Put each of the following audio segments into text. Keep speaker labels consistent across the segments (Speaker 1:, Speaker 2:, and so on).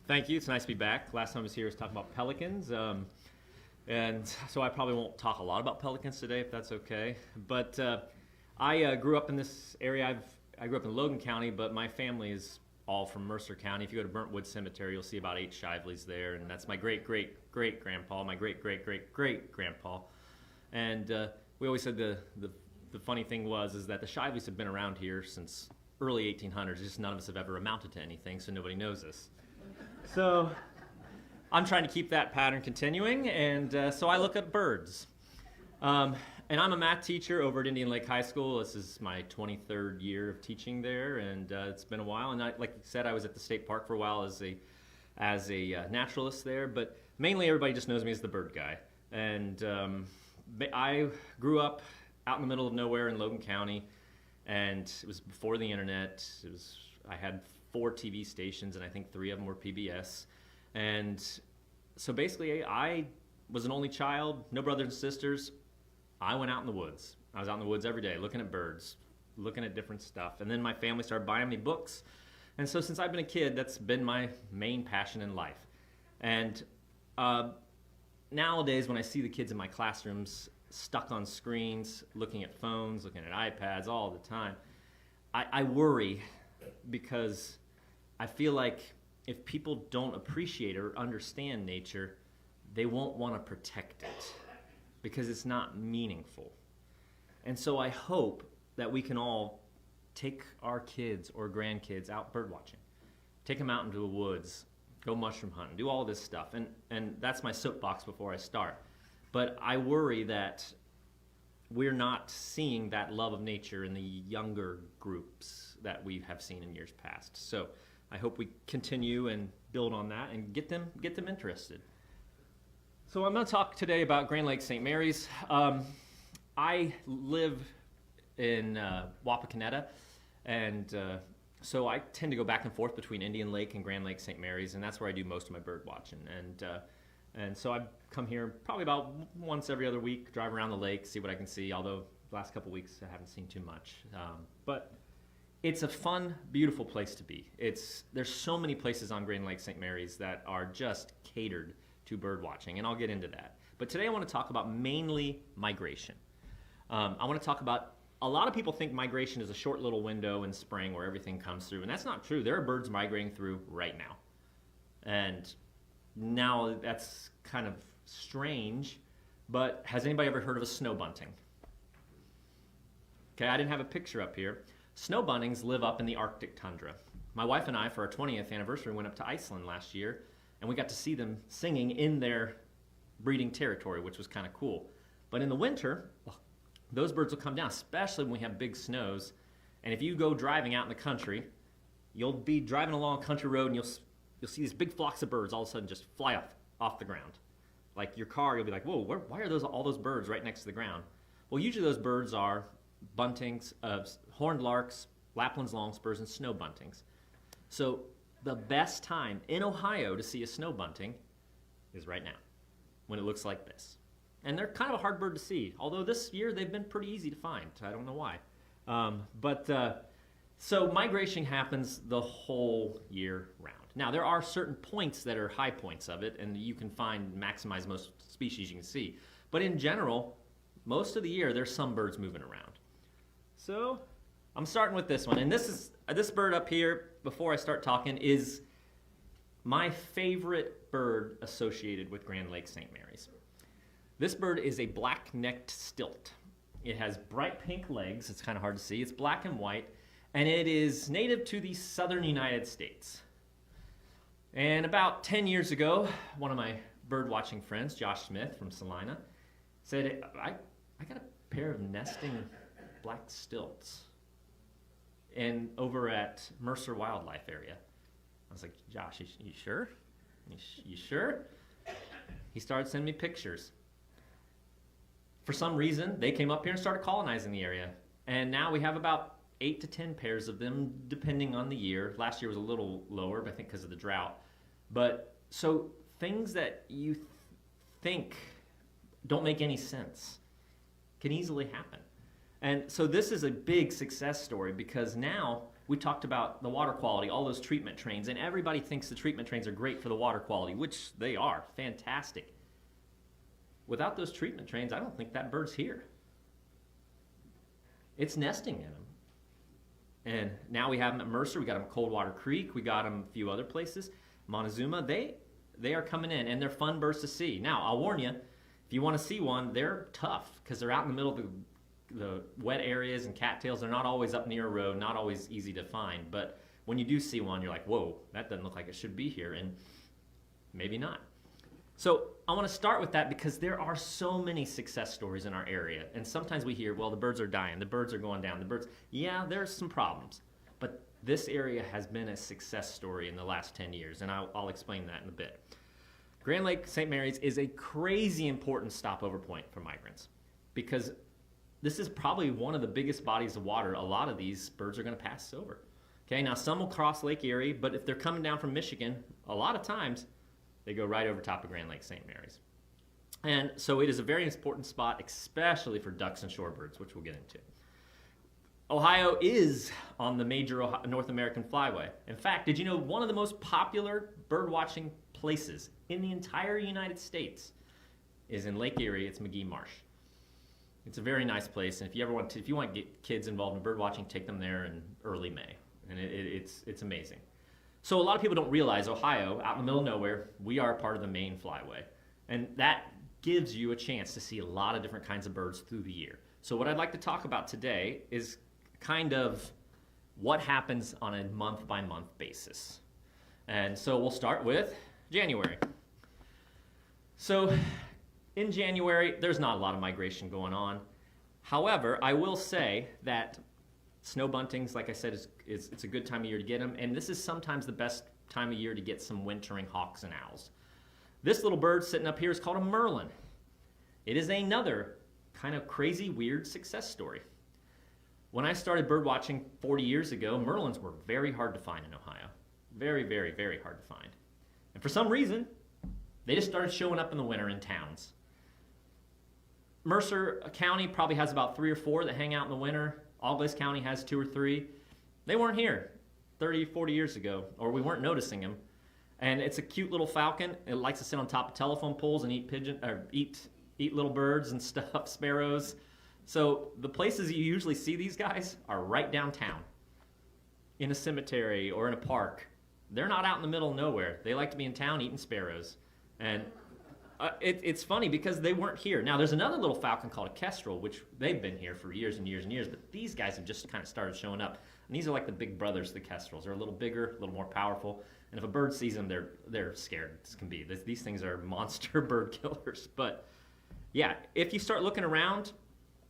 Speaker 1: Thank you. It's nice to be back. Last time I was here was talking about pelicans. And so I probably won't talk a lot about pelicans today, if that's okay. But I grew up in this area. I grew up in Logan County, but my family is all from Mercer County. If you go to Burntwood Cemetery, you'll see about 8 Shiveleys there. And that's my great-great-great-grandpa, my great-great-great-great-grandpa. And we always said the funny thing is that the Shiveleys have been around here since early 1800s. Just none of us have ever amounted to anything, so nobody knows us. So I'm trying to keep that pattern continuing, and so I look at birds. And I'm a math teacher over at Indian Lake High School. This is my 23rd year of teaching there, and it's been a while. And like you said, I was at the state park for a while as a naturalist there, but mainly everybody just knows me as the bird guy. And I grew up out in the middle of nowhere in Logan County, and it was before the internet. I had 4 TV stations, and I think 3 of them were PBS. And so basically, I was an only child, no brothers and sisters. I went out in the woods. I was out in the woods every day looking at birds, looking at different stuff. And then my family started buying me books. And so since I've been a kid, that's been my main passion in life. And nowadays, when I see the kids in my classrooms stuck on screens, looking at phones, looking at iPads all the time, I worry, because I feel like if people don't appreciate or understand nature, they won't want to protect it because it's not meaningful. And so I hope that we can all take our kids or grandkids out bird watching, take them out into the woods, go mushroom hunting, do all this stuff. And that's my soapbox before I start. But I worry that we're not seeing that love of nature in the younger groups that we have seen in years past. So I hope we continue and build on that and get them interested. So I'm going to talk today about Grand Lake St. Mary's. I live in Wapakoneta, and so I tend to go back and forth between Indian Lake and Grand Lake St. Mary's, and that's where I do most of my bird watching. And so I come here probably about once every other week, drive around the lake, see what I can see, although the last couple weeks I haven't seen too much. But it's a fun, beautiful place to be. There's so many places on Grand Lake St. Mary's that are just catered to bird watching, and I'll get into that. But today I want to talk about mainly migration. I want to talk about, a lot of people think migration is a short little window in spring where everything comes through, and that's not true. There are birds migrating through right now. And now that's kind of strange, but has anybody ever heard of a snow bunting? Okay, I didn't have a picture up here. Snow buntings live up in the Arctic tundra. My wife and I, for our 20th anniversary, went up to Iceland last year, and we got to see them singing in their breeding territory, which was kind of cool. But in the winter, those birds will come down, especially when we have big snows. And if you go driving out in the country, you'll be driving along a country road, and you'll see these big flocks of birds all of a sudden just fly off the ground. Like your car, you'll be like, whoa, why are all those birds right next to the ground? Well, usually those birds are buntings, horned larks, Lapland's longspurs, and snow buntings. So the best time in Ohio to see a snow bunting is right now, when it looks like this. And they're kind of a hard bird to see, although this year they've been pretty easy to find. I don't know why. So migration happens the whole year round. Now, there are certain points that are high points of it, and you can maximize most species you can see. But in general, most of the year, there's some birds moving around. So I'm starting with this one. And this bird up here, before I start talking, is my favorite bird associated with Grand Lake St. Mary's. This bird is a black-necked stilt. It has bright pink legs. It's kind of hard to see. It's black and white, and it is native to the southern United States. And about 10 years ago, one of my bird-watching friends, Josh Smith from Salina, said, I got a pair of nesting black stilts over at Mercer Wildlife area. I was like, Josh, you sure? You sure? He started sending me pictures. For some reason, they came up here and started colonizing the area. And now we have about 8 to 10 pairs of them, depending on the year. Last year was a little lower, but I think because of the drought. But so things that you think don't make any sense can easily happen. And so this is a big success story, because now We talked about the water quality, all those treatment trains, and everybody thinks the treatment trains are great for the water quality, which they are, fantastic. Without those treatment trains, I don't think that bird's here. It's nesting in them. And now we have them at Mercer, we got them at Coldwater Creek, we got them a few other places. Montezuma, they are coming in, and they're fun birds to see. Now, I'll warn you, if you want to see one, they're tough because they're out in the middle of the wet areas and cattails. They're not always up near a road, not always easy to find. But when you do see one, you're like, whoa, that doesn't look like it should be here, and maybe not. So I want to start with that because there are so many success stories in our area. And sometimes we hear, well, the birds are dying, the birds are going down, the birds, yeah, there's some problems. But this area has been a success story in the last 10 years, and I'll explain that in a bit. Grand Lake St. Mary's is a crazy important stopover point for migrants because this is probably one of the biggest bodies of water a lot of these birds are going to pass over. Okay, now some will cross Lake Erie, but if they're coming down from Michigan, a lot of times they go right over top of Grand Lake St. Mary's. And so it is a very important spot, especially for ducks and shorebirds, which we'll get into. Ohio is on the major North American flyway. In fact, did you know one of the most popular bird watching places in the entire United States is in Lake Erie? It's McGee Marsh. It's a very nice place, and if you want to get kids involved in bird watching, take them there in early May, and it's amazing. So a lot of people don't realize Ohio, out in the middle of nowhere, we are part of the main flyway, and that gives you a chance to see a lot of different kinds of birds through the year. So what I'd like to talk about today is kind of what happens on a month-by-month basis. And so we'll start with January. So in January, there's not a lot of migration going on. However, I will say that snow buntings, like I said, it's a good time of year to get them, and this is sometimes the best time of year to get some wintering hawks and owls. This little bird sitting up here is called a merlin. It is another kind of crazy, weird success story. When I started bird watching 40 years ago, merlins were very hard to find in Ohio. Very, very, very hard to find. And for some reason, they just started showing up in the winter in towns. Mercer County probably has about 3 or 4 that hang out in the winter. Alglace County has 2 or 3. They weren't here 30, 40 years ago, or we weren't noticing them. And it's a cute little falcon. It likes to sit on top of telephone poles and eat little birds and stuff, sparrows. So the places you usually see these guys are right downtown, in a cemetery or in a park. They're not out in the middle of nowhere. They like to be in town eating sparrows. And it's funny because they weren't here. Now there's another little falcon called a kestrel, which they've been here for years and years and years, but these guys have just kind of started showing up. And these are like the big brothers, the kestrels. They're a little bigger, a little more powerful. And if a bird sees them, they're scared as can be. These things are monster bird killers. But yeah, if you start looking around,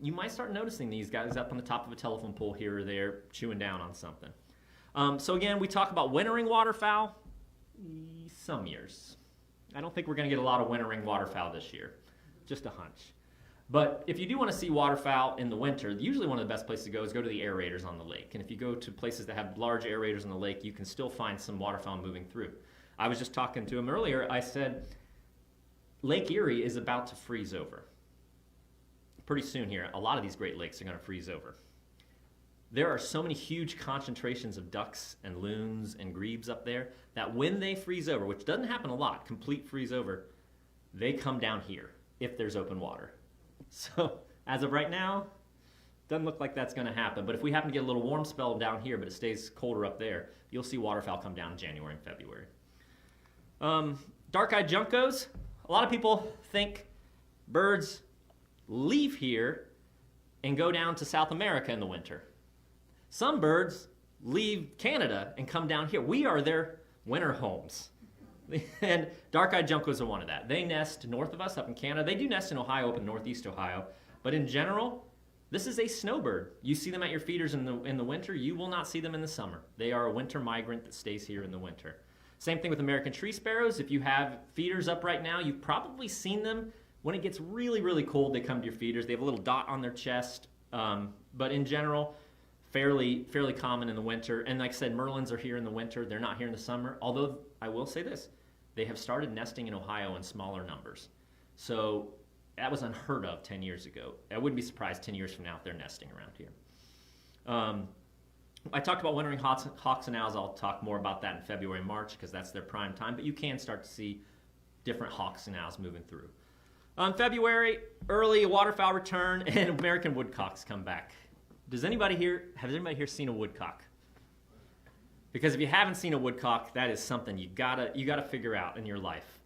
Speaker 1: you might start noticing these guys up on the top of a telephone pole here or there chewing down on something. So again, we talk about wintering waterfowl. Some years. I don't think we're going to get a lot of wintering waterfowl this year. Just a hunch. But if you do want to see waterfowl in the winter, usually one of the best places to go is go to the aerators on the lake. And if you go to places that have large aerators on the lake, you can still find some waterfowl moving through. I was just talking to him earlier. I said, Lake Erie is about to freeze over. Pretty soon here, a lot of these Great Lakes are going to freeze over. There are so many huge concentrations of ducks and loons and grebes up there that when they freeze over, which doesn't happen a lot, complete freeze over, they come down here if there's open water. So as of right now, doesn't look like that's going to happen. But if we happen to get a little warm spell down here, but it stays colder up there, you'll see waterfowl come down in January and February. Dark-eyed juncos. A lot of people think birds leave here and go down to South America in the winter. Some birds leave Canada and come down here. We are their winter homes. And dark-eyed juncos are one of that. They nest north of us up in Canada. They do nest in Ohio, up in northeast Ohio. But in general, this is a snowbird. You see them at your feeders in the winter. You will not see them in the summer. They are a winter migrant that stays here in the winter. Same thing with American tree sparrows. If you have feeders up right now, you've probably seen them. When it gets really, really cold, they come to your feeders. They have a little dot on their chest. But in general, fairly common in the winter. And like I said, merlins are here in the winter. They're not here in the summer. Although I will say this, they have started nesting in Ohio in smaller numbers. So that was unheard of 10 years ago. I wouldn't be surprised 10 years from now if they're nesting around here. I talked about wintering hawks and owls. I'll talk more about that in February and March because that's their prime time, but you can start to see different hawks and owls moving through. February, early waterfowl return and American woodcocks come back. Has anybody here seen a woodcock? Because if you haven't seen a woodcock, that is something you gotta figure out in your life.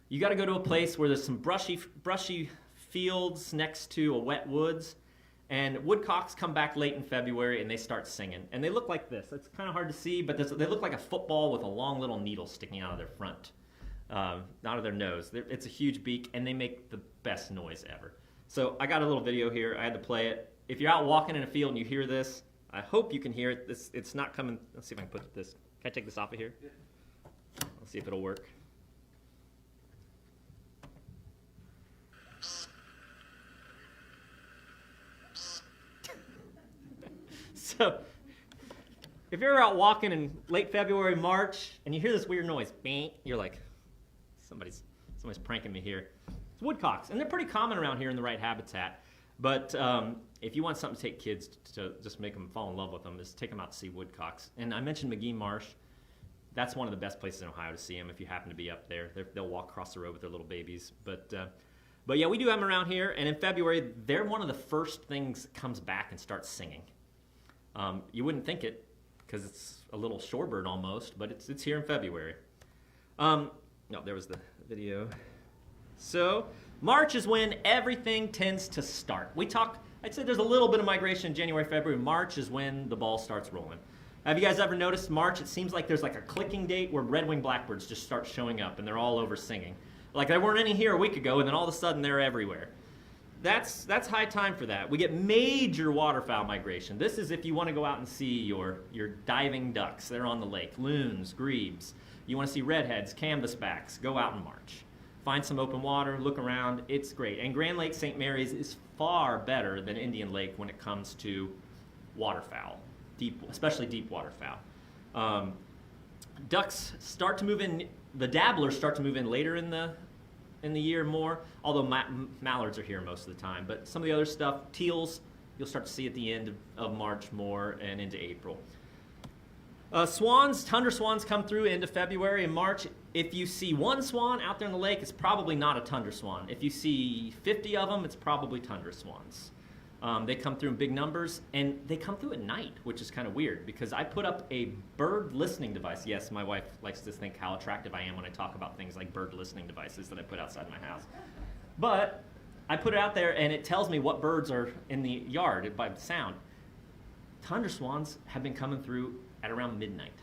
Speaker 1: You gotta go to a place where there's some brushy fields next to a wet woods, and woodcocks come back late in February and they start singing. And they look like this. It's kind of hard to see, but they look like a football with a long little needle sticking out of their front, out of their nose. It's a huge beak, and they make the best noise ever. So I got a little video here. I had to play it. If you're out walking in a field and you hear this, I hope you can hear it. It's not coming. Let's see if I can put this. Can I take this off of here? Yeah. Let's see if it'll work. So, if you're out walking in late February, March, and you hear this weird noise, bang, you're like, somebody's pranking me here. It's woodcocks, and they're pretty common around here in the right habitat. But if you want something to take kids to just make them fall in love with them, is take them out to see woodcocks. And I mentioned McGee Marsh. That's one of the best places in Ohio to see them if you happen to be up there. They'll walk across the road with their little babies. But yeah, we do have them around here. And in February, they're one of the first things that comes back and starts singing. You wouldn't think it because it's a little shorebird almost, but it's here in February. No, there was the video. So March is when everything tends to start. I'd say there's a little bit of migration in January, February. March is when the ball starts rolling. Have you guys ever noticed March? It seems like there's like a clicking date where red-winged blackbirds just start showing up and they're all over singing. Like there weren't any here a week ago, and then all of a sudden they're everywhere. That's high time for that. We get major waterfowl migration. This is if you want to go out and see your diving ducks. They're on the lake. Loons, grebes. You want to see redheads, canvasbacks. Go out in March. Find some open water, look around. It's great. And Grand Lake St. Mary's is far better than Indian Lake when it comes to waterfowl, especially deep waterfowl. Ducks start to move in. The dabblers start to move in later in the year more, although mallards are here most of the time. But some of the other stuff, teals, you'll start to see at the end of March more and into April. Swans, tundra swans come through into February and March. If you see one swan out there in the lake, it's probably not a tundra swan. If you see 50 of them, it's probably tundra swans. They come through in big numbers, and they come through at night, which is kind of weird because I put up a bird listening device. Yes, my wife likes to think how attractive I am when I talk about things like bird listening devices that I put outside my house. But I put it out there, and it tells me what birds are in the yard by sound. Tundra swans have been coming through at around midnight,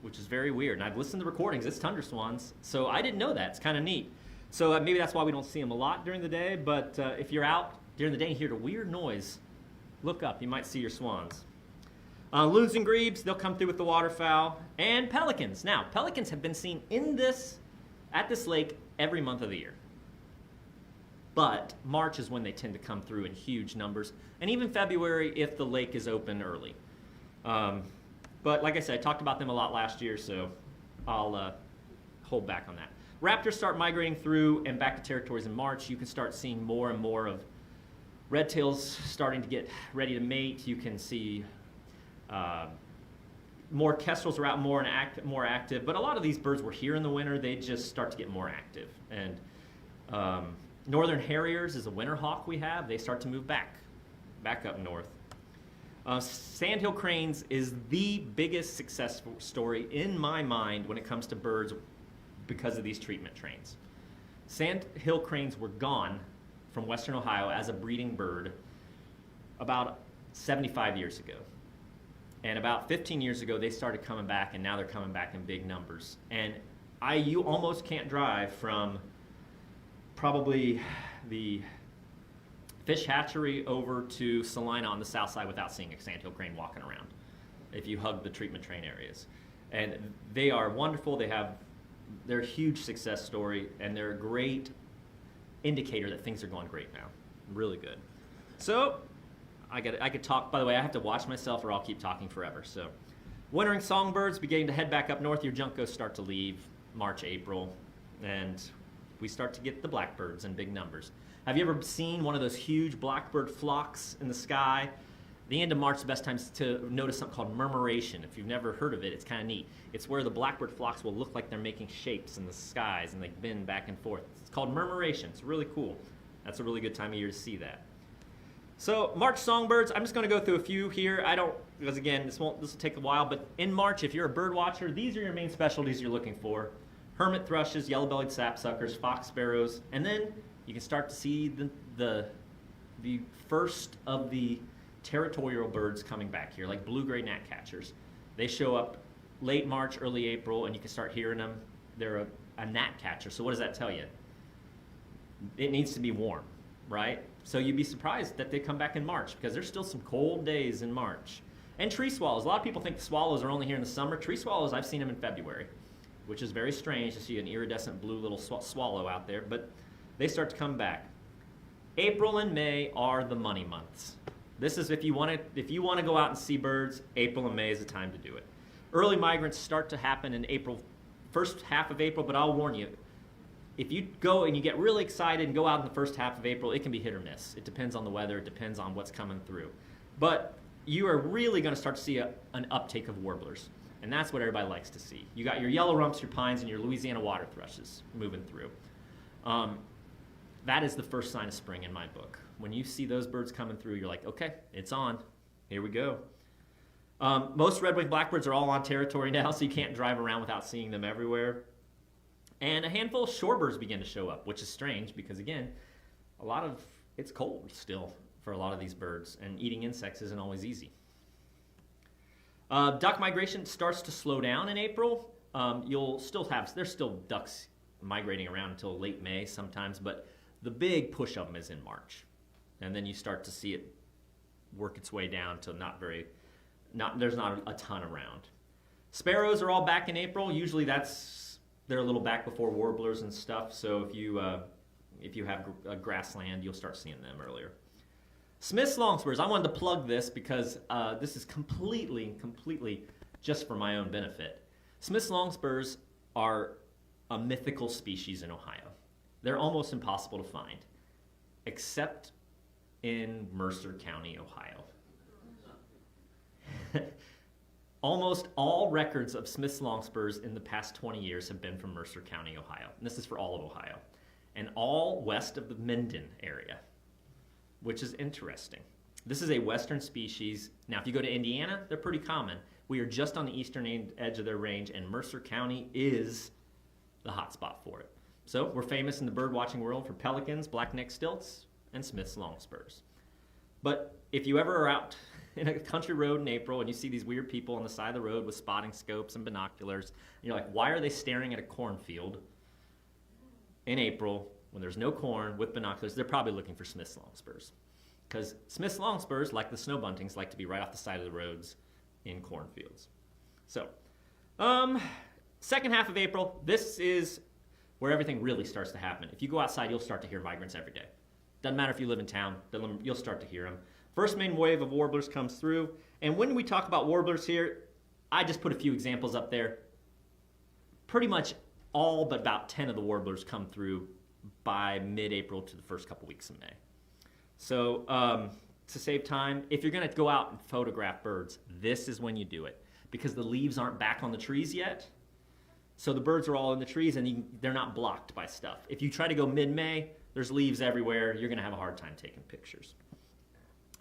Speaker 1: which is very weird. And I've listened to recordings. It's tundra swans, so I didn't know that. It's kind of neat. So maybe that's why we don't see them a lot during the day, but if you're out during the day and hear the weird noise, look up. You might see your swans. Loons and grebes, they'll come through with the waterfowl. And pelicans. Now, pelicans have been seen at this lake every month of the year. But March is when they tend to come through in huge numbers. And even February if the lake is open early. But like I said, I talked about them a lot last year, so I'll hold back on that. Raptors start migrating through and back to territories in March. You can start seeing more and more of red tails starting to get ready to mate. You can see more kestrels are out more active. But a lot of these birds were here in the winter. They just start to get more active. And northern harriers is a winter hawk we have. They start to move back up north. Sandhill cranes is the biggest success story in my mind when it comes to birds because of these treatment trains. Sandhill cranes were gone from western Ohio as a breeding bird about 75 years ago. And about 15 years ago, they started coming back, and now they're coming back in big numbers. And you almost can't drive from probably the fish hatchery over to Salina on the south side without seeing a sandhill crane walking around if you hug the treatment train areas. And they are wonderful. They're a huge success story, and they're a great indicator that things are going great now. Really good. So I could talk. By the way, I have to watch myself or I'll keep talking forever. So wintering songbirds beginning to head back up north. Your juncos start to leave March, April, and we start to get the blackbirds in big numbers. Have you ever seen one of those huge blackbird flocks in the sky? The end of March is the best time to notice something called murmuration. If you've never heard of it, it's kind of neat. It's where the blackbird flocks will look like they're making shapes in the skies and they bend back and forth. It's called murmuration. It's really cool. That's a really good time of year to see that. So March songbirds, I'm just going to go through a few here. Because again, this will take a while, but in March, if you're a bird watcher, these are your main specialties you're looking for. Hermit thrushes, yellow-bellied sapsuckers, fox sparrows, and then you can start to see the first of the territorial birds coming back here, like blue-gray gnatcatchers. They show up late March, early April, and you can start hearing them. They're a gnatcatcher, so what does that tell you? It needs to be warm, right? So you'd be surprised that they come back in March because there's still some cold days in March. And tree swallows. A lot of people think the swallows are only here in the summer. Tree swallows, I've seen them in February, which is very strange to see an iridescent blue little swallow out there, but they start to come back. April and May are the money months. This is if you want to go out and see birds, April and May is the time to do it. Early migrants start to happen in April, first half of April, but I'll warn you, if you go and you get really excited and go out in the first half of April, it can be hit or miss. It depends on the weather. It depends on what's coming through. But you are really going to start to see an uptake of warblers, and that's what everybody likes to see. You got your yellow rumps, your pines, and your Louisiana water thrushes moving through. That is the first sign of spring in my book. When you see those birds coming through, you're like, okay, it's on. Here we go. Most red-winged blackbirds are all on territory now, so you can't drive around without seeing them everywhere. And a handful of shorebirds begin to show up, which is strange because, again, it's cold still for a lot of these birds, and eating insects isn't always easy. Duck migration starts to slow down in April. There's still ducks migrating around until late May sometimes, but the big push of them is in March. And then you start to see it work its way down to there's not a ton around. Sparrows are all back in April. Usually they're a little back before warblers and stuff, so if you have a grassland, you'll start seeing them earlier. Smith's longspurs, I wanted to plug this because this is completely just for my own benefit. Smith's longspurs are a mythical species in Ohio. They're almost impossible to find, except in Mercer County, Ohio. Almost all records of Smith's longspurs in the past 20 years have been from Mercer County, Ohio. And this is for all of Ohio. And all west of the Minden area, which is interesting. This is a western species. Now, if you go to Indiana, they're pretty common. We are just on the eastern edge of their range, and Mercer County is the hot spot for it. So we're famous in the bird watching world for pelicans, black-necked stilts, and Smith's longspurs. But if you ever are out in a country road in April and you see these weird people on the side of the road with spotting scopes and binoculars, and you're like, why are they staring at a cornfield in April when there's no corn with binoculars? They're probably looking for Smith's longspurs. Because Smith's longspurs, like the snow buntings, like to be right off the side of the roads in cornfields. So, second half of April, this is where everything really starts to happen. If you go outside, you'll start to hear migrants every day. Doesn't matter if you live in town, you'll start to hear them. First main wave of warblers comes through, and when we talk about warblers here, I just put a few examples up there. Pretty much all but about 10 of the warblers come through by mid-April to the first couple weeks of May. So to save time, if you're going to go out and photograph birds, this is when you do it, because the leaves aren't back on the trees yet. So the birds are all in the trees, and they're not blocked by stuff. If you try to go mid-May, there's leaves everywhere. You're going to have a hard time taking pictures.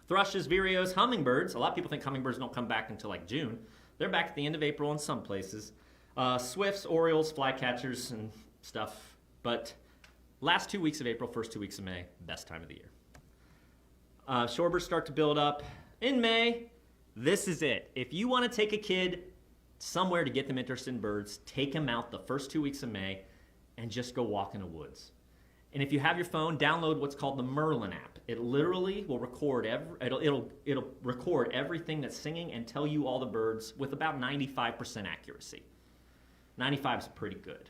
Speaker 1: Thrushes, vireos, hummingbirds. A lot of people think hummingbirds don't come back until like June. They're back at the end of April in some places. Swifts, orioles, flycatchers, and stuff. But last 2 weeks of April, first 2 weeks of May, best time of the year. Shorebirds start to build up. In May, this is it. If you want to take a kid somewhere to get them interested in birds, take them out the first 2 weeks of May and just go walk in the woods. And if you have your phone, download what's called the Merlin app. It literally will record it'll record everything that's singing and tell you all the birds with about 95% accuracy. 95 is pretty good.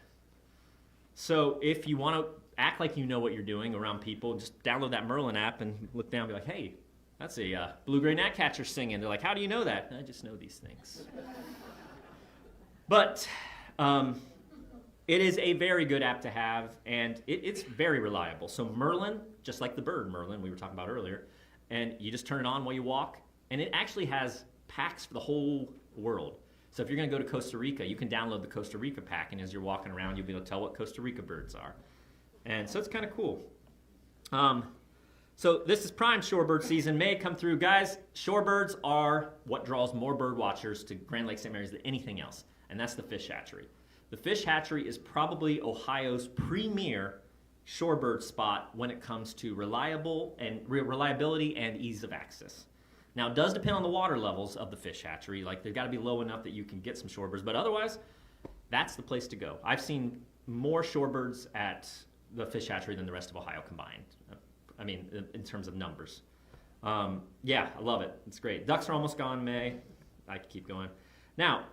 Speaker 1: So if you want to act like you know what you're doing around people, just download that Merlin app and look down and be like, hey, that's a blue-gray gnatcatcher singing. They're like, how do you know that? I just know these things. But it is a very good app to have, and it's very reliable. So Merlin, just like the bird Merlin we were talking about earlier, and you just turn it on while you walk, And it actually has packs for the whole world. So if you're going to go to Costa Rica, you can download the Costa Rica pack, and as you're walking around, you'll be able to tell what Costa Rica birds are. And so it's kind of cool. So this is prime shorebird season. May come through. Guys, shorebirds are what draws more bird watchers to Grand Lake St. Mary's than anything else, and that's the fish hatchery. The fish hatchery is probably Ohio's premier shorebird spot when it comes to reliability and ease of access. Now, it does depend on the water levels of the fish hatchery. Like, they've got to be low enough that you can get some shorebirds, but otherwise, that's the place to go. I've seen more shorebirds at the fish hatchery than the rest of Ohio combined. I mean, in terms of numbers. Yeah, I love it. It's great. Ducks are almost gone May. I could keep going. Now,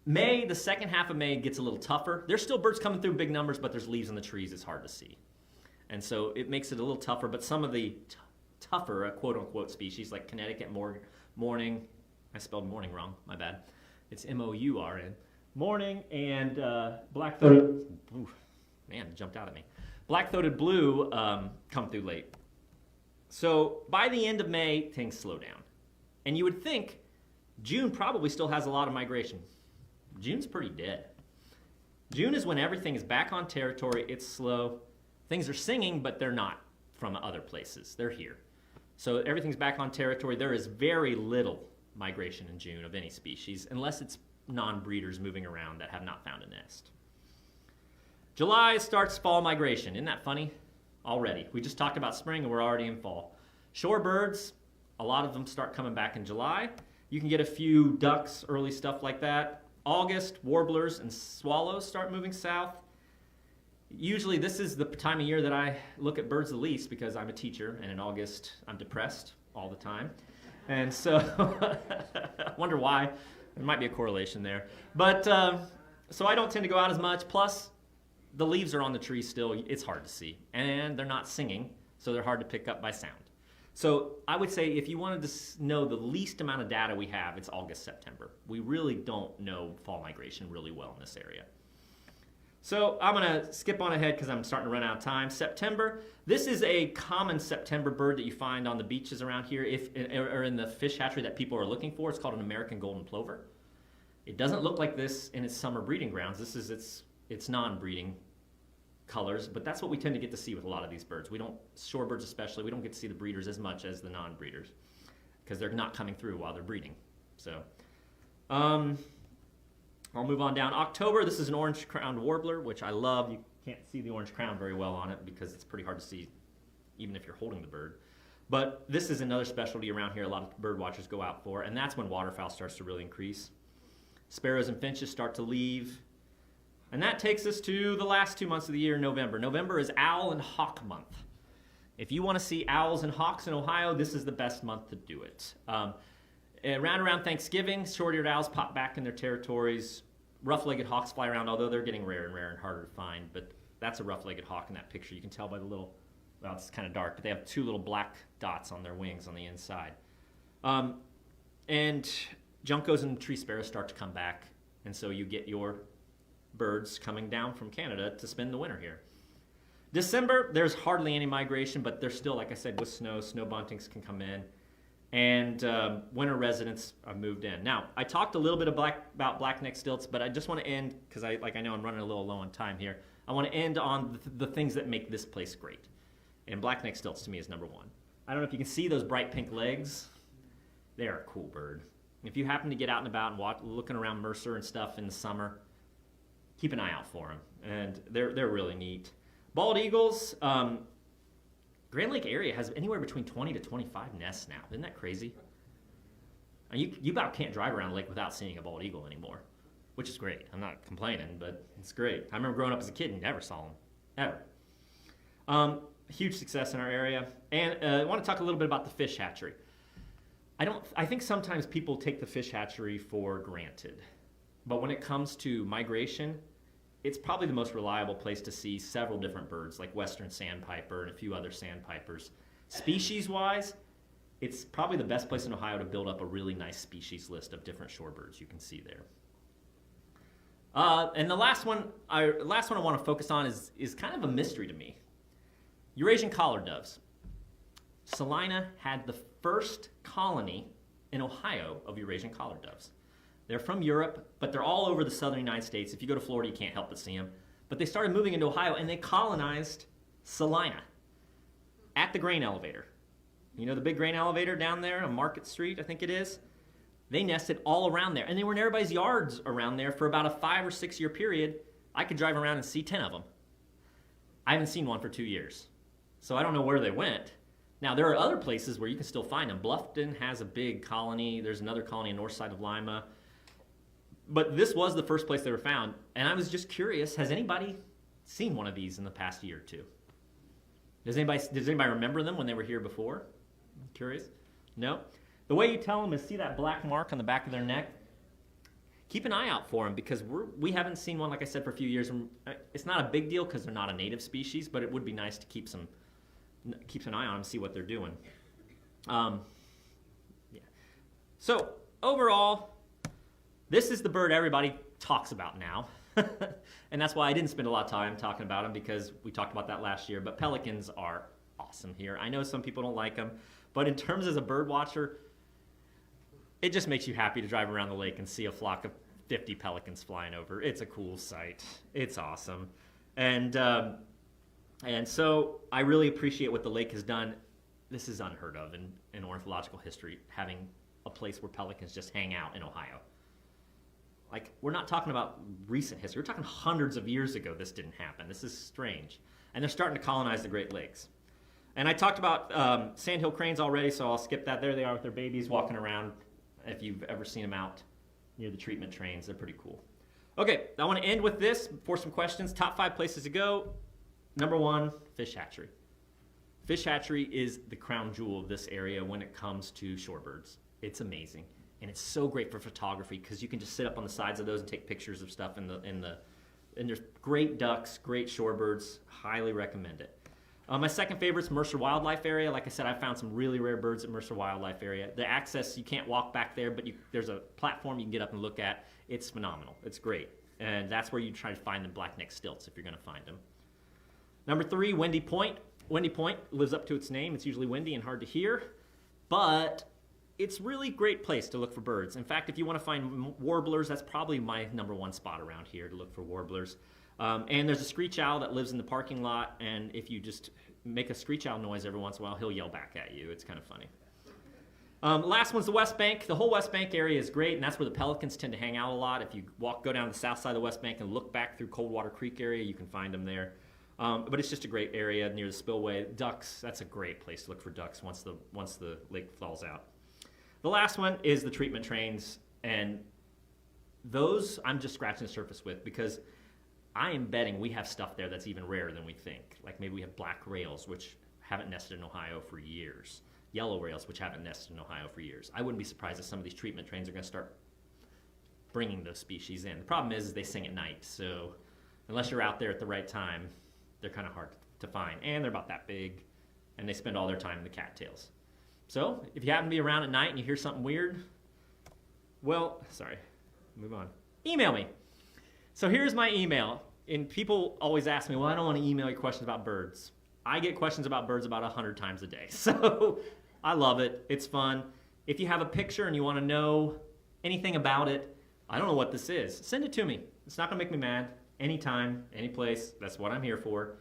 Speaker 1: May, the second half of May gets a little tougher. There's still birds coming through big numbers, but there's leaves on the trees. It's hard to see. And so it makes it a little tougher, but some of the tougher, quote-unquote, species, like Connecticut mourning, I spelled morning wrong, my bad. It's M-O-U-R-N. Mourning and black-throated, man, it jumped out at me. Black-throated blue come through late. So by the end of May, things slow down. And you would think June probably still has a lot of migration. June's pretty dead. June is when everything is back on territory. It's slow. Things are singing, but they're not from other places. They're here. So everything's back on territory. There is very little migration in June of any species, unless it's non-breeders moving around that have not found a nest. July starts fall migration. Isn't that funny? Already. We just talked about spring and we're already in fall. Shorebirds, a lot of them start coming back in July. You can get a few ducks, early stuff like that. August, warblers and swallows start moving south. Usually this is the time of year that I look at birds the least because I'm a teacher, and in August I'm depressed all the time. And so I wonder why. There might be a correlation there. But so I don't tend to go out as much. Plus, the leaves are on the trees still. It's hard to see. And they're not singing, so they're hard to pick up by sound. So I would say if you wanted to know the least amount of data we have, it's August, September. We really don't know fall migration really well in this area. So I'm going to skip on ahead because I'm starting to run out of time. September, this is a common September bird that you find on the beaches around here or in the fish hatchery that people are looking for. It's called an American golden plover. It doesn't look like this in its summer breeding grounds. This is its non-breeding colors, but that's what we tend to get to see with a lot of these birds. We don't, shorebirds especially, we don't get to see the breeders as much as the non-breeders because they're not coming through while they're breeding. So, I'll move on down. October, this is an orange-crowned warbler, which I love. You can't see the orange crown very well on it because it's pretty hard to see even if you're holding the bird. But this is another specialty around here a lot of bird watchers go out for, and that's when waterfowl starts to really increase. Sparrows and finches start to leave. And that takes us to the last 2 months of the year, November. November is owl and hawk month. If you want to see owls and hawks in Ohio, this is the best month to do it. Around Thanksgiving, short-eared owls pop back in their territories. Rough-legged hawks fly around, although they're getting rarer and rarer and harder to find. But that's a rough-legged hawk in that picture. You can tell by the little, well, it's kind of dark, but they have two little black dots on their wings on the inside. And juncos and tree sparrows start to come back, and so you get your birds coming down from Canada to spend the winter here. December, there's hardly any migration, but there's still, like I said, with snow buntings can come in, and winter residents have moved in. Now, I talked a little bit about black-necked stilts, but I just want to end, because I know I'm running a little low on time here. I want to end on the things that make this place great, and black-necked stilts to me is number one. I don't know if you can see those bright pink legs. They're a cool bird. If you happen to get out and about and looking around Mercer and stuff in the summer, keep an eye out for them, and they're really neat. Bald eagles, Grand Lake area has anywhere between 20 to 25 nests now. Isn't that crazy? You about can't drive around a lake without seeing a bald eagle anymore, which is great. I'm not complaining, but it's great. I remember growing up as a kid and never saw them, ever. Huge success in our area. And I want to talk a little bit about the fish hatchery. I think sometimes people take the fish hatchery for granted. But when it comes to migration, it's probably the most reliable place to see several different birds, like western sandpiper and a few other sandpipers. Species-wise, it's probably the best place in Ohio to build up a really nice species list of different shorebirds you can see there. And the last one I want to focus on is kind of a mystery to me. Eurasian collar doves. Salina had the first colony in Ohio of Eurasian collared doves. They're from Europe, but they're all over the southern United States. If you go to Florida, you can't help but see them. But they started moving into Ohio, and they colonized Salina at the grain elevator. You know the big grain elevator down there on Market Street, I think it is? They nested all around there, and they were in everybody's yards around there for about a 5 or 6 year period. I could drive around and see 10 of them. I haven't seen one for 2 years, so I don't know where they went. Now, there are other places where you can still find them. Bluffton has a big colony. There's another colony on the north side of Lima. But this was the first place they were found, and I was just curious, has anybody seen one of these in the past year or two? Does anybody remember them when they were here before? I'm curious? No? The way you tell them is, see that black mark on the back of their neck? Keep an eye out for them, because we haven't seen one, like I said, for a few years. It's not a big deal because they're not a native species, but it would be nice to keep an eye on them, see what they're doing. Yeah. So overall, this is the bird everybody talks about now. And that's why I didn't spend a lot of time talking about them, because we talked about that last year. But pelicans are awesome here. I know some people don't like them, but in terms as a bird watcher, it just makes you happy to drive around the lake and see a flock of 50 pelicans flying over. It's a cool sight. It's awesome. And so I really appreciate what the lake has done. This is unheard of in ornithological history, having a place where pelicans just hang out in Ohio. Like, we're not talking about recent history. We're talking hundreds of years ago this didn't happen. This is strange. And they're starting to colonize the Great Lakes. And I talked about sandhill cranes already, so I'll skip that. There they are with their babies walking around. If you've ever seen them out near the treatment trains, they're pretty cool. Okay, I want to end with this for some questions. Top 5 places to go. Number 1, fish hatchery. Fish hatchery is the crown jewel of this area when it comes to shorebirds. It's amazing. And it's so great for photography because you can just sit up on the sides of those and take pictures of stuff and there's great ducks, great shorebirds. Highly recommend it. My second favorite is Mercer Wildlife Area. Like I said, I found some really rare birds at Mercer Wildlife Area. The access, you can't walk back there, but there's a platform you can get up and look at. It's phenomenal. It's great. And that's where you try to find the black-necked stilts if you're going to find them. Number 3, Windy Point. Windy Point lives up to its name. It's usually windy and hard to hear, but it's really great place to look for birds. In fact, if you want to find warblers, that's probably my number 1 spot around here to look for warblers. And there's a screech owl that lives in the parking lot, and if you just make a screech owl noise every once in a while, he'll yell back at you. It's kind of funny. Last one's the West Bank. The whole West Bank area is great, and that's where the pelicans tend to hang out a lot. If you go down the south side of the West Bank and look back through Coldwater Creek area, you can find them there. But it's just a great area near the spillway. Ducks, that's a great place to look for ducks once the lake thaws out. The last one is the treatment trains, and those I'm just scratching the surface with, because I am betting we have stuff there that's even rarer than we think. Like maybe we have black rails, which haven't nested in Ohio for years. Yellow rails, which haven't nested in Ohio for years. I wouldn't be surprised if some of these treatment trains are going to start bringing those species in. The problem is they sing at night, so unless you're out there at the right time, they're kind of hard to find. And they're about that big, and they spend all their time in the cattails. So if you happen to be around at night and you hear something weird, well, sorry, move on. Email me. So here's my email. And people always ask me, well, I don't want to email you questions about birds. I get questions about birds about 100 times a day. So I love it. It's fun. If you have a picture and you want to know anything about it, I don't know what this is, send it to me. It's not going to make me mad. Anytime, any place. That's what I'm here for.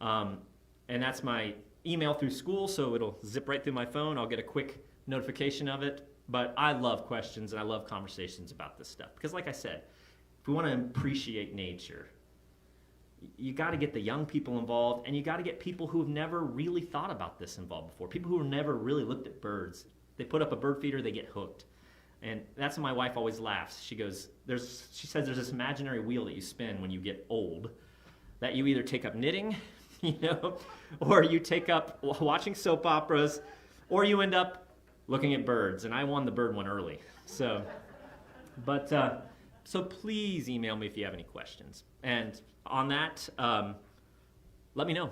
Speaker 1: And that's my email through school, so it'll zip right through my phone. I'll get a quick notification of it. But I love questions and I love conversations about this stuff. Because like I said, if we want to appreciate nature, you got to get the young people involved, and you got to get people who have never really thought about this involved before. People who have never really looked at birds. They put up a bird feeder, they get hooked. And that's when my wife always laughs. She goes, she says there's this imaginary wheel that you spin when you get old, that you either take up knitting, or you take up watching soap operas, or you end up looking at birds. And I won the bird one early. So please email me if you have any questions. And on that, let me know.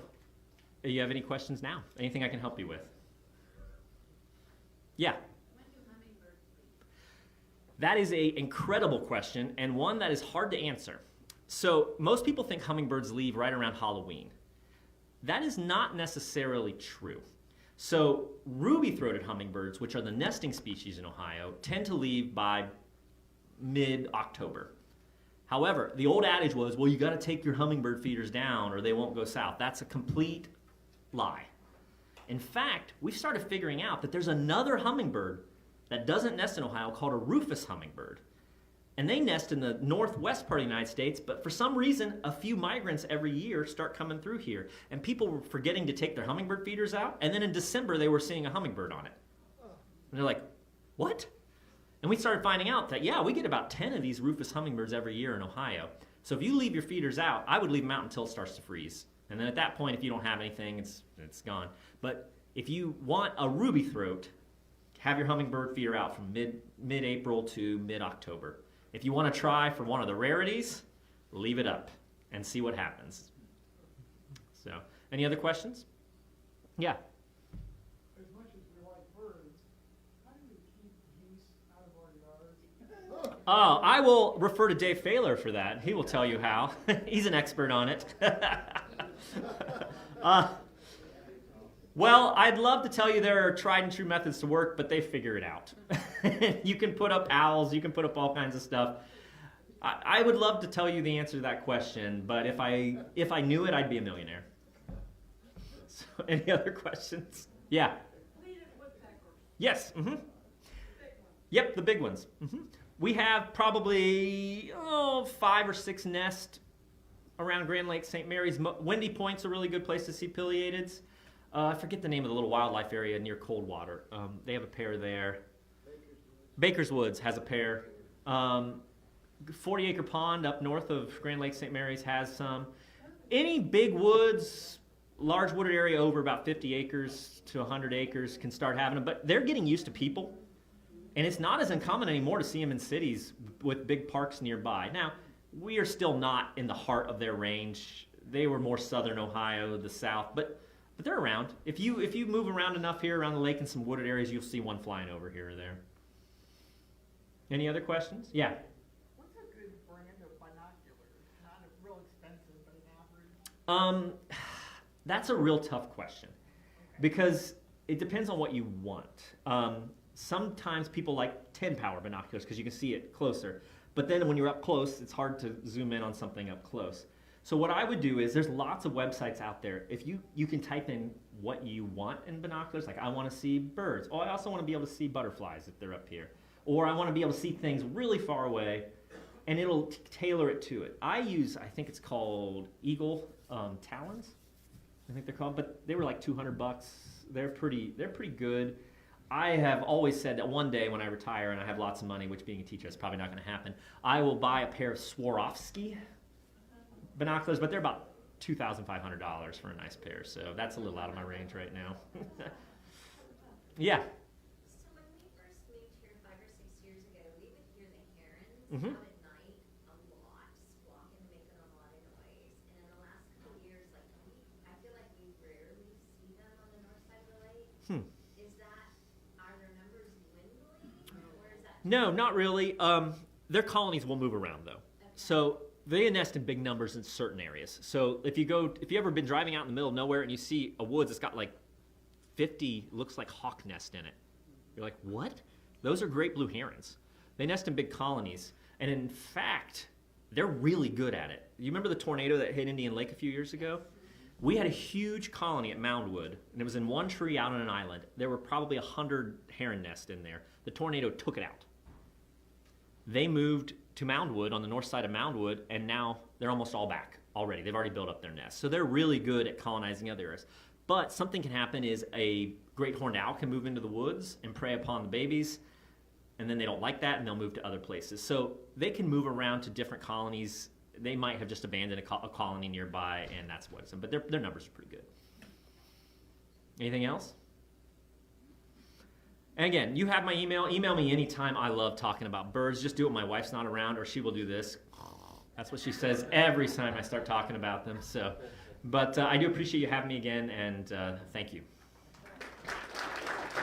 Speaker 1: Do you have any questions now? Anything I can help you with? Yeah. That is an incredible question, and one that is hard to answer. So most people think hummingbirds leave right around Halloween. That is not necessarily true. So ruby-throated hummingbirds, which are the nesting species in Ohio, tend to leave by mid-October. However, the old adage was, well, you got to take your hummingbird feeders down or they won't go south. That's a complete lie. In fact, we started figuring out that there's another hummingbird that doesn't nest in Ohio called a rufous hummingbird. And they nest in the northwest part of the United States, but for some reason, a few migrants every year start coming through here. And people were forgetting to take their hummingbird feeders out, and then in December, they were seeing a hummingbird on it. And they're like, what? And we started finding out that, yeah, we get about 10 of these rufous hummingbirds every year in Ohio. So if you leave your feeders out, I would leave them out until it starts to freeze. And then at that point, if you don't have anything, it's gone. But if you want a ruby throat, have your hummingbird feeder out from mid-April to mid-October. If you want to try for one of the rarities, leave it up and see what happens. So, any other questions? Yeah.
Speaker 2: As much as we like birds, how do we keep geese out of our yards?
Speaker 1: Oh, I will refer to Dave Failer for that. He will tell you how. He's an expert on it. Well, I'd love to tell you there are tried and true methods to work, but they figure it out. You can put up owls, you can put up all kinds of stuff. I would love to tell you the answer to that question, but if I knew it, I'd be a millionaire. So, any other questions? Yeah. Yes. Mm-hmm. Yep, the big ones. Mm-hmm. We have probably 5 or 6 nests around Grand Lake, St. Mary's. Windy Point's a really good place to see pileateds. I forget the name of the little wildlife area near Coldwater. They have a pair there. Baker's Woods has a pair. 40-acre pond up north of Grand Lake, St. Mary's has some. Any big woods, large wooded area over about 50 acres to 100 acres can start having them, but they're getting used to people. And it's not as uncommon anymore to see them in cities with big parks nearby. Now, we are still not in the heart of their range. They were more southern Ohio, the south, but they're around. If you move around enough here around the lake in some wooded areas, you'll see one flying over here or there. Any other questions? Yeah.
Speaker 2: What's a good brand of binoculars? Not a real expensive, but an average.
Speaker 1: That's a real tough question because it depends on what you want. Sometimes people like 10-power binoculars because you can see it closer. But then when you're up close, it's hard to zoom in on something up close. So what I would do is there's lots of websites out there. If you can type in what you want in binoculars, like I want to see birds. Oh, I also want to be able to see butterflies if they're up here. Or I want to be able to see things really far away, and it'll tailor it to it. I think it's called Eagle Talons, I think they're called, but they were like $200. They're pretty good. I have always said that one day when I retire and I have lots of money, which being a teacher is probably not going to happen, I will buy a pair of Swarovski binoculars, but they're about $2,500 for a nice pair, so that's a little out of my range right now. Yeah.
Speaker 3: So when we first moved here 5 or 6 years ago, we would hear the herons
Speaker 1: Mhm.
Speaker 3: out at night a lot, squawking and making a lot of noise. And in the last couple of years, I feel like we rarely see them on the north side of the lake. Are their numbers dwindling, or is that?
Speaker 1: No, not really. Their colonies will move around though.
Speaker 3: Okay.
Speaker 1: So they nest in big numbers in certain areas. So if you ever been driving out in the middle of nowhere and you see a woods that's got like 50, looks like hawk nest in it, you're like, what? Those are great blue herons. They nest in big colonies, and in fact, they're really good at it. You remember the tornado that hit Indian Lake a few years ago? We had a huge colony at Moundwood, and it was in one tree out on an island. There were probably 100 heron nests in there. The tornado took it out. They moved to Moundwood on the north side of Moundwood, and now they're almost all back already. They've already built up their nests. So they're really good at colonizing other areas. But something can happen is a great horned owl can move into the woods and prey upon the babies, and then they don't like that, and they'll move to other places. So they can move around to different colonies. They might have just abandoned a colony nearby, and that's what's them. But their numbers are pretty good. Anything else? And again, you have my email. Email me anytime. I love talking about birds. Just do it when my wife's not around, or she will do this. That's what she says every time I start talking about them. So, but I do appreciate you having me again, and thank you.